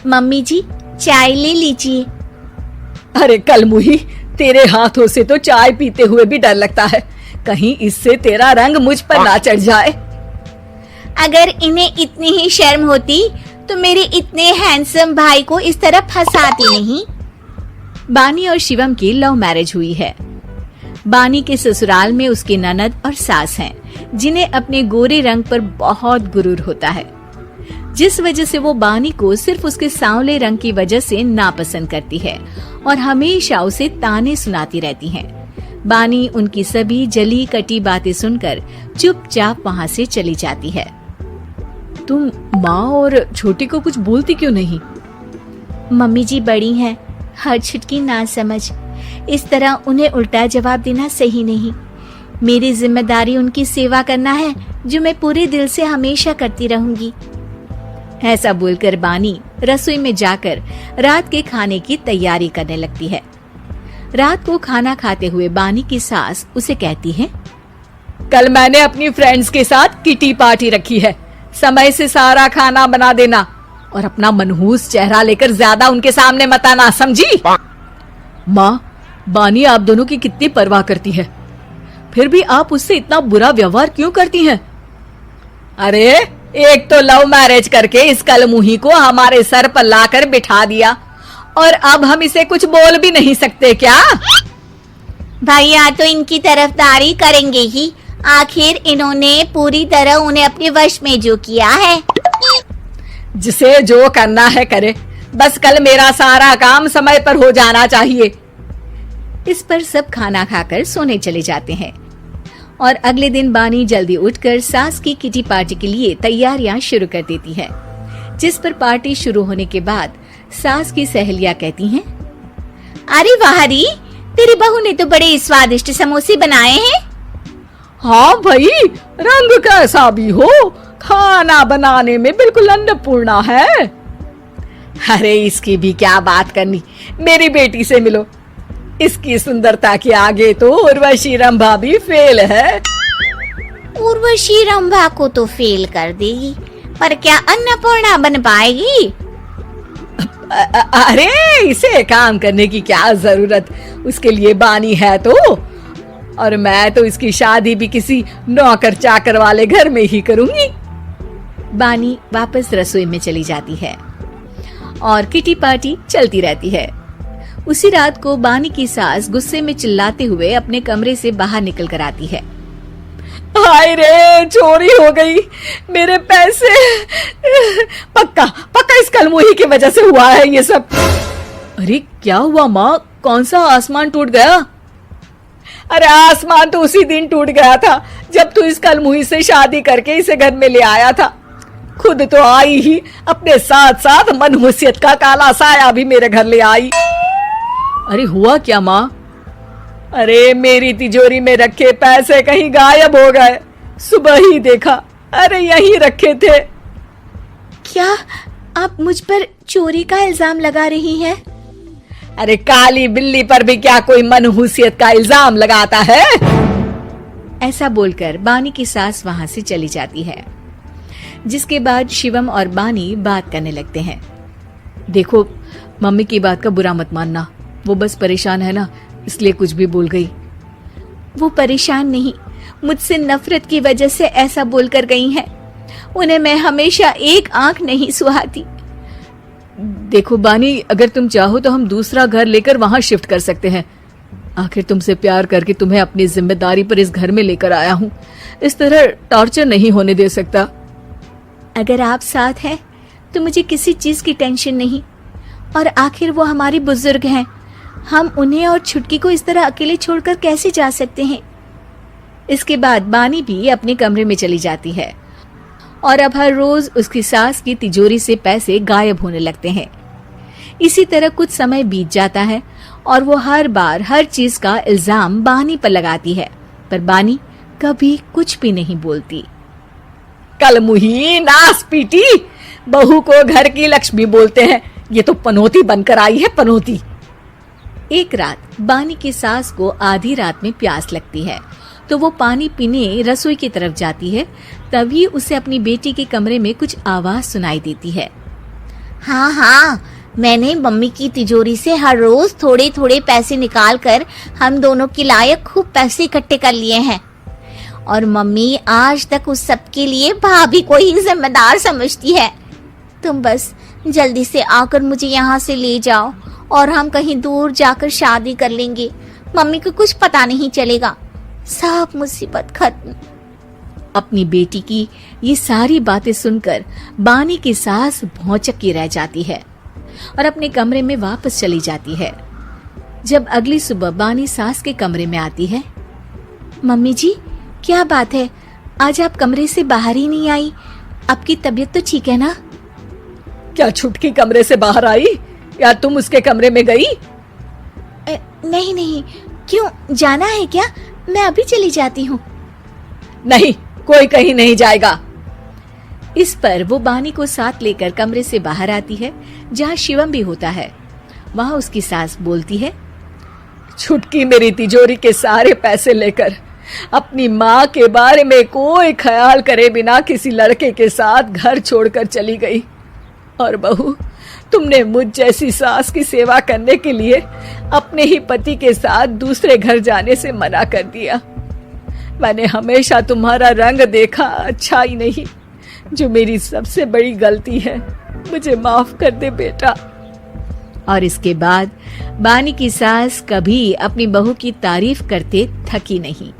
Mummy जी, चाय ले लीजिए। अरे कलमुही, तेरे हाथों से तो चाय पीते हुए भी डर लगता है, कहीं इससे तेरा रंग मुझ पर ना चढ़ जाए। अगर इन्हें इतनी ही शर्म होती तो मेरे इतने हैंडसम भाई को इस तरह फंसाती नहीं। बानी और शिवम की लव मैरिज हुई है। बानी के ससुराल में उसकी ननद और सास हैं, जिन्हें अपने गोरे रंग पर बहुत गुरूर होता है, जिस वजह से वो बानी को सिर्फ उसके सांवले रंग की वजह से नापसंद करती है और हमेशा उसे ताने सुनाती रहती हैं। बानी उनकी सभी जली कटी बातें सुनकर चुपचाप वहाँ से चली जाती है। तुम माँ और छोटी को कुछ बोलती क्यों नहीं? मम्मी जी बड़ी हैं, हर छुटकी ना समझ, इस तरह उन्हें उल्टा जवाब देना सही नहीं। मेरी जिम्मेदारी उनकी सेवा करना है, जो मैं पूरे दिल से हमेशा करती रहूंगी। ऐसा बोलकर बानी रसोई में जाकर रात के खाने की तैयारी करने लगती है। रात को खाना खाते हुए बानी की सास उसे कहती है, कल मैंने अपनी फ्रेंड्स के साथ किटी पार्टी रखी है, समय से सारा खाना बना देना और अपना मनहूस चेहरा लेकर ज्यादा उनके सामने मत आना, समझी? माँ, बानी आप दोनों की कितनी परवाह करती है, फिर भी आप उससे इतना बुरा व्यवहार क्यों करती हैं? अरे एक तो लव मैरिज करके इस कलमुही को हमारे सर पर लाकर बिठा दिया और अब हम इसे कुछ बोल भी नहीं सकते क्या? भैया तो इनकी तरफदारी करेंगे ही, आखिर इन्होंने पूरी तरह उन्हें अपने वश में जो किया है। जिसे जो करना है करे, बस कल मेरा सारा काम समय पर हो जाना चाहिए। इस पर सब खाना खाकर सोने चले जाते हैं और अगले दिन बानी जल्दी उठकर सास की किटी पार्टी के लिए तैयारियां शुरू कर देती है, जिस पर पार्टी शुरू होने के बाद सास की सहेलियां कहती हैं, अरे वाह री, तेरी बहू ने तो बड़े स्वादिष्ट समोसे बनाए हैं। हाँ भाई, रंग कैसा भी हो, खाना बनाने में बिल्कुल अन्नपूर्णा है। अरे इसकी भी क्या बात करनी, मेरी बेटी से मिलो, इसकी सुंदरता के आगे तो उर्वशी रंभा भी फेल है। उर्वशी रंभा को तो फेल कर देगी, पर क्या अन्नपूर्णा बन पाएगी? अरे इसे काम करने की क्या जरूरत, उसके लिए बानी है तो, और मैं तो इसकी शादी भी किसी नौकर चाकर वाले घर में ही करूंगी। बानी वापस रसोई में चली जाती है और किटी पार्टी चलती रहती है। उसी रात को बानी की सास गुस्से में चिल्लाते हुए अपने कमरे से बाहर निकल कर आती है। हाय रे, चोरी हो गई मेरे पैसे, पक्का पक्का इस कलमुही की वजह से हुआ है ये सब। अरे क्या हुआ माँ, कौन सा आसमान टूट गया? अरे आसमान तो उसी दिन टूट गया था जब तू इस कलमुही से शादी करके इसे घर में ले आया था। खुद तो आई ही, अपने साथ साथ मनहूसियत का काला साया भी मेरे घर ले आई। अरे हुआ क्या माँ? अरे मेरी तिजोरी में रखे पैसे कहीं गायब हो गए, सुबह ही देखा, अरे यहीं रखे थे। क्या आप मुझ पर चोरी का इल्जाम लगा रही हैं? अरे काली बिल्ली पर भी क्या कोई मनहूसियत का इल्जाम लगाता है? ऐसा बोलकर बानी की सास वहां से चली जाती है, जिसके बाद शिवम और बानी बात करने लगते हैं। देखो, मम्मी की बात का बुरा मत मानना, वो बस परेशान है ना, इसलिए कुछ भी बोल गई। वो परेशान नहीं, मुझसे नफरत की वजह से ऐसा बोलकर गई हैं। उन्हें मैं हमेशा एक आंख नहीं सुहाती। देखो बानी, अगर तुम चाहो तो हम दूसरा घर लेकर वहां शिफ्ट कर सकते हैं। आखिर तुमसे प्यार करके तुम्हें अपनी जिम्मेदारी पर इस घर में लेकर आया हूँ, इस तरह टॉर्चर नहीं होने दे सकता। अगर आप साथ हैं तो मुझे किसी चीज की टेंशन नहीं, और आखिर वो हमारी बुजुर्ग हैं, हम उन्हें और छुटकी को इस तरह अकेले छोड़कर कैसे जा सकते हैं? इसके बाद बानी भी अपने कमरे में चली जाती है और अब हर रोज उसकी सास की तिजोरी से पैसे गायब होने लगते हैं। इसी तरह कुछ समय बीत जाता है और वो हर बार हर चीज का इल्जाम बानी पर लगाती है, पर बानी कभी कुछ भी नहीं बोलती। कलमुही नास पीटी, बहू को घर की लक्ष्मी बोलते हैं, ये तो पनौती बनकर आई है, पनौती। एक रात बानी की सास को आधी रात में प्यास लगती है, तो वो पानी पीने रसोई की तरफ जाती है। तभी उसे अपनी बेटी के कमरे में कुछ आवाज सुनाई देती है। हाँ हाँ, मैंने मम्मी की तिजोरी से हर रोज थोड़े थोड़े पैसे निकाल कर हम दोनों के लायक खूब पैसे इकट्ठे कर लिए हैं। और मम्मी आज तक उस सब के लिए भाभी को ही जिम्मेदार समझती है। तुम बस जल्दी से आकर मुझे यहाँ से ले जाओ और हम कहीं दूर जाकर शादी कर लेंगे। मम्मी को कुछ पता नहीं चलेगा, सब मुसीबत खत्म। अपनी बेटी की ये सारी बातें सुनकर बानी की सास भौचक्की रह जाती है और अपने कमरे में वापस चली जाती है। जब अगली सुबह बानी सास के कमरे में आती है, मम्मी जी, क्या बात है, आज आप कमरे से बाहर ही नहीं आई? आपकी तबीयत तो ठीक है ना? क्या छुटकी कमरे से बाहर आई या तुम उसके कमरे में गई? नहीं नहीं, क्यों, जाना है क्या? मैं अभी चली जाती हूँ। नहीं, कोई कहीं नहीं जाएगा। इस पर वो बानी को साथ लेकर कमरे से बाहर आती है, जहाँ शिवम भी होता है। वहाँ उसकी सास बोलती है, छुटकी मेरी तिजोरी के सारे पैसे लेकर अपनी माँ के बारे में कोई ख्याल करे बिना किसी लड़के के साथ घर छोड़कर चली गई। और बहू, तुमने मुझ जैसी सास की सेवा करने के लिए अपने ही पति के साथ दूसरे घर जाने से मना कर दिया। मैंने हमेशा तुम्हारा रंग देखा अच्छा ही नहीं, जो मेरी सबसे बड़ी गलती है। मुझे माफ कर दे बेटा। और इसके बाद बानी की सास कभी अपनी बहू की तारीफ करते थकी नहीं।